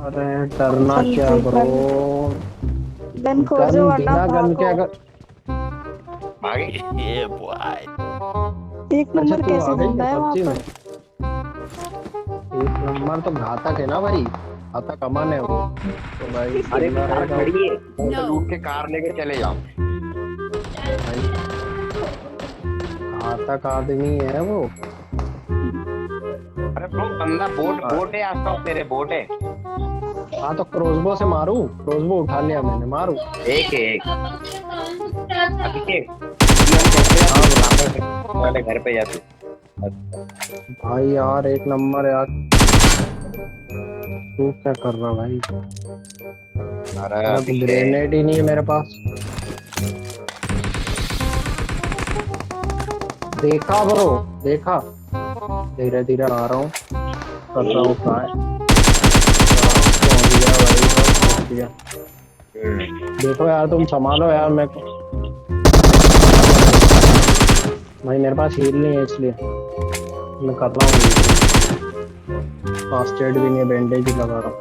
अरे डरना क्या ब्रो। गन खोजो गन वरना बिना गन के भागो। अगर भागे ये बॉय। एक अच्छा नंबर तू आ कैसे गई है जिंदा है वहां पबजी में। पर? एक नंबर तो घातक है ना भाई। घातक अमन है वो तो भाई अरे जिंदा कार रहेगा वो। खड़ी है, घर लूट के कार लेके चले जाओ। भाई घातक आदमी है वो। अरे ब्रो बंदा बोट बोट है आसपास तेरे, बोट है। हाँ तो क्रोसबो से मारू। क्रोसबो उठा लिया मैंने, मारू। एक है एक। अभिषेक तू हम घर पे जा, तू हाँ bro। सामने वाले घर पे जा तू। अच्छा। भाई यार एक नंबर यार। तू क्या कर रहा भाई। अरे मेरा तो अभिषेक। ग्रेनेड ही नहीं है मेरे पास। देखा ब्रो, देखा। धीरे धीरे आ रहा हूँ। कर रहा हूँ ट्राई। पहुंच गया भाई, बस पहुंच गया। देखो यार तुम संभालो यार मेरे को। भाई मेरे पास हील नहीं है इसलिए मैं कर रहा हूँ हील। फास्ट एड भी नहीं है, बैंडेज ही लगा रहा हूँ।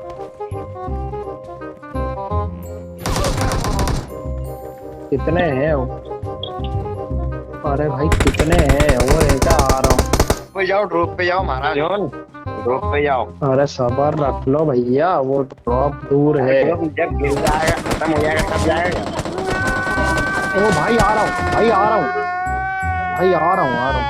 कितने हैं वो? अरे भाई कितने हैं और है क्या, आ रहा हूँ। पे जाओ, ड्रॉप पे जाओ महाराज जॉन, ड्रॉप पे जाओ। अरे सबर रख लो भैया, वो ड्रॉप दूर अरे है। ड्रॉप जब गिर जाएगा, खत्म हो जाएगा तब जाएगा। ओ भाई आ रहा हूँ, भाई आ रहा हूँ, भाई आ रहा हूँ, आ रहा हूँ।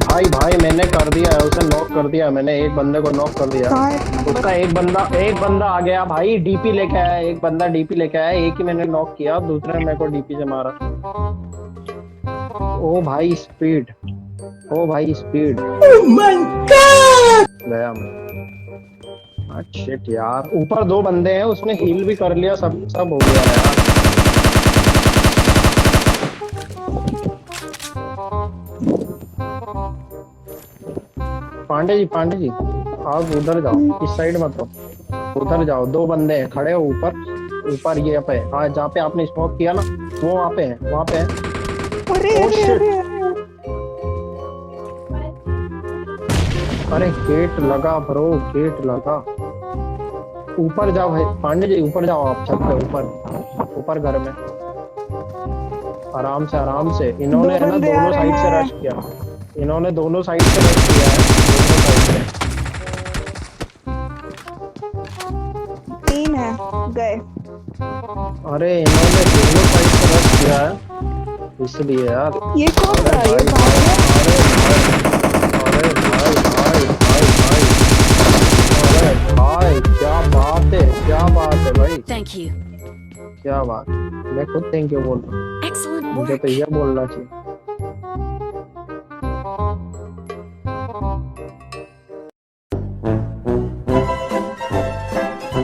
भाई भाई मैंने कर दिया है उसे, नॉक कर दिया मैंने, एक बंदे को नॉक कर दिया। कहाँ है एक नंबर? उसका एक बंदा आ गया भाई, डीपी लेके आया, एक बंदा डीपी लेके आया, एक ही मैंने नॉक किया, दूसरे ने मेरे को डीपी से मारा। ओ भाई स्पीड, ओ भाई स्पीड। ओह माय गॉड गया मैं। शिट यार, ऊपर दो बंदे हैं, उसने हील भी कर लिया, सब सब हो गया यार। पांडे जी, पांडे जी आप उधर जाओ, इस साइड मत हो, उधर जाओ। दो बंदे हैं खड़े हो ऊपर, ऊपर ये पे। हाँ जहाँ पे आपने स्मोक किया ना, वो वहाँ पे है, वहाँ पे है। अरे ओ अरे शिट, अरे अरे। अरे गेट लगा ब्रो, गेट लगा। ऊपर जाओ भाई पांडे जी, ऊपर जाओ आप, छत पे ऊपर, ऊपर घर में। आराम से आराम से, दो इन्होंने है ना बंदे आ दोनों रहे साइड से रश हैं। किया। इन्होंने दोनों साइड से रश किया है, दोनों साइड से। तीन है, गए। अरे इन्होंने दोनों साइड से रश किया है इसलिए यार। ये कौन अरे था, ये भाई भाग भाई, गया? अरे भाई, अरे भाई भाई भाई भाई, अरे भाई क्या बात है, क्या बात है भाई, Thank you. क्या बात। मैं खुद थैंक यू बोल रहा हूँ, Excellent मुझे तो work. ये बोलना चाहिए।